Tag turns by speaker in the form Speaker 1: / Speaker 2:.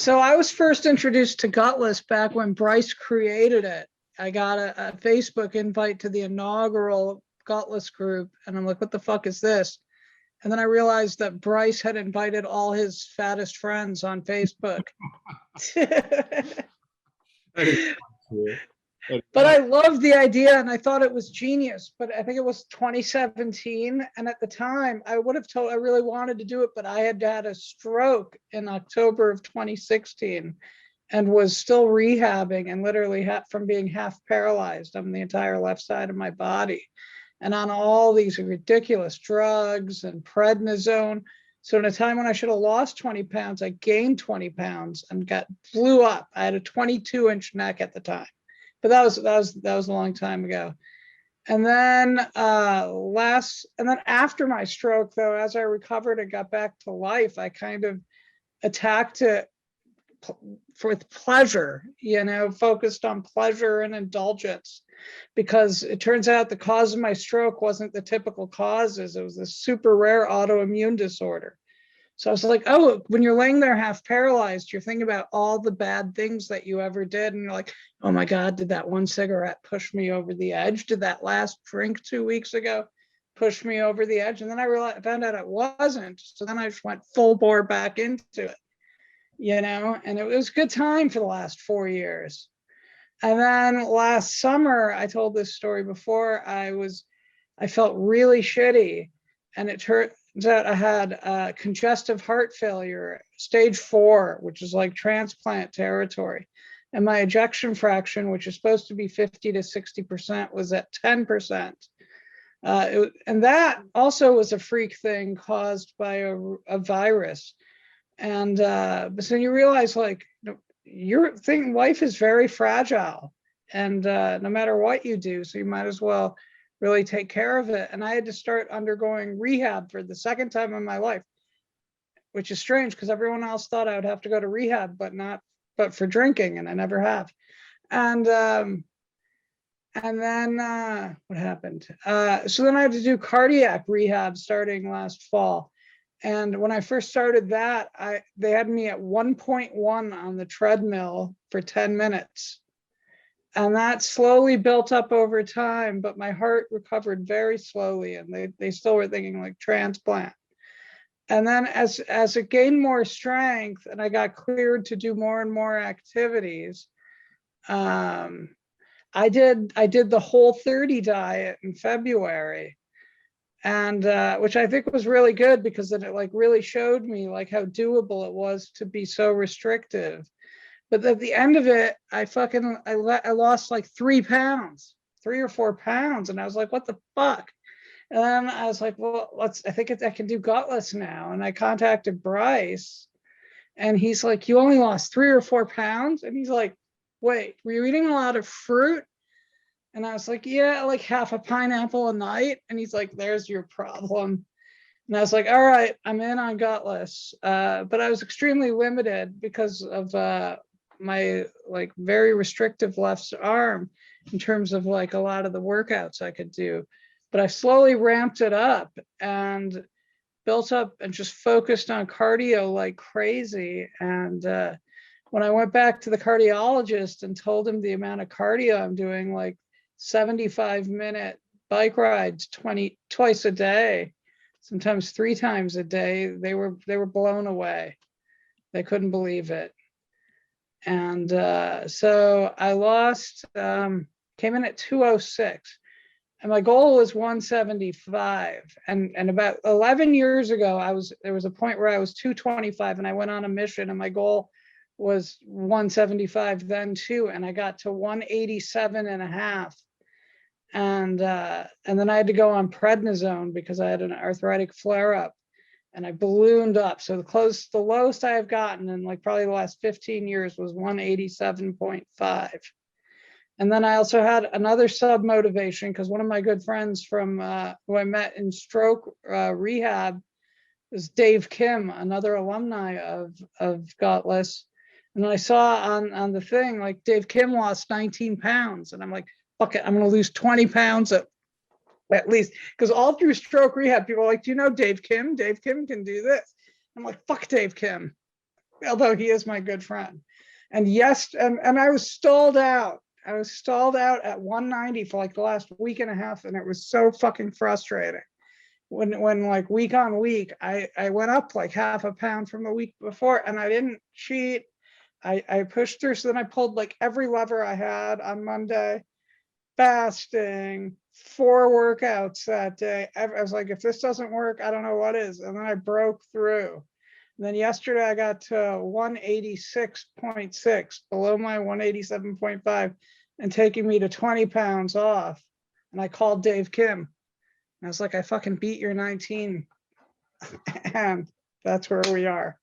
Speaker 1: So I was first introduced to Gutless back when Bryce created it. I got a Facebook invite to the inaugural Gutless group, and I'm like, what the fuck is this? And then I realized that Bryce had invited all his fattest friends on Facebook.
Speaker 2: That is cool.
Speaker 1: But I loved the idea and I thought it was genius. But I think it was 2017. And at the time, I would have told, I really wanted to do it, but I had had a stroke in October of 2016 and was still rehabbing and literally from being half paralyzed on the entire left side of my body and on all these ridiculous drugs and prednisone. So in a time when I should have lost 20 pounds, I gained 20 pounds and blew up. I had a 22-inch neck at the time. But that was a long time ago. And then after my stroke, though, as I recovered and got back to life, I kind of attacked it with pleasure, focused on pleasure and indulgence, because it turns out the cause of my stroke wasn't the typical causes. It was a super rare autoimmune disorder. So I was like, oh, when you're laying there half paralyzed, you're thinking about all the bad things that you ever did. And you're like, oh my God, did that one cigarette push me over the edge? Did that last drink 2 weeks ago push me over the edge? And then I found out it wasn't. So then I just went full bore back into it, and it was a good time for the last 4 years. And then last summer, I told this story before, I felt really shitty, and it turns out I had congestive heart failure, stage 4, which is like transplant territory. And my ejection fraction, which is supposed to be 50 to 60%, was at 10%. And that also was a freak thing caused by a virus. And so you realize, like, life is very fragile, and no matter what you do, so you might as well really take care of it. And I had to start undergoing rehab for the second time in my life, which is strange because everyone else thought I would have to go to rehab, but for drinking, and I never have. And then what happened? So then I had to do cardiac rehab starting last fall. And when I first started that, they had me at 1.1 on the treadmill for 10 minutes. And that slowly built up over time, but my heart recovered very slowly, and they still were thinking like transplant. And then as it gained more strength and I got cleared to do more and more activities, I did the Whole30 diet in February, and which I think was really good because then it like really showed me like how doable it was to be so restrictive. But at the end of it, I lost like 3 or 4 pounds. And I was like, what the fuck? And then I was like, well, I think I can do Gutless now. And I contacted Bryce, and he's like, you only lost 3 or 4 pounds? And he's like, wait, were you eating a lot of fruit? And I was like, yeah, like half a pineapple a night. And he's like, there's your problem. And I was like, all right, I'm in on Gutless. But I was extremely limited because of my like very restrictive left arm in terms of like a lot of the workouts I could do. But I slowly ramped it up and built up and just focused on cardio like crazy. And when I went back to the cardiologist and told him the amount of cardio I'm doing, like 75-minute bike rides twice a day, sometimes 3 times a day, they were blown away. They couldn't believe it. And so I lost, came in at 206, and my goal was 175. And about 11 years ago, there was a point where I was 225, and I went on a mission, and my goal was 175 then too, and I got to 187 and a half. And then I had to go on prednisone because I had an arthritic flare-up. And I ballooned up. So the lowest I have gotten in like probably the last 15 years was 187.5. And then I also had another sub-motivation because one of my good friends from who I met in stroke rehab is Dave Kim, another alumni of Gutless. And I saw on the thing, like Dave Kim lost 19 pounds. And I'm like, fuck it, I'm going to lose 20 pounds at least, because all through stroke rehab, people are like, do you know Dave Kim? Dave Kim can do this. I'm like, fuck Dave Kim. although he is my good friend. And yes, and I was stalled out. I was stalled out at 190 for like the last week and a half, and it was so fucking frustrating. When like week on week, I went up like half a pound from the week before, and I didn't cheat. I pushed through. So then I pulled like every lever I had on Monday, fasting, 4 workouts that day. I was like, if this doesn't work, I don't know what is. And then I broke through. And then yesterday I got to 186.6, below my 187.5, and taking me to 20 pounds off. And I called Dave Kim. And I was like, I fucking beat your 19. And that's where we are.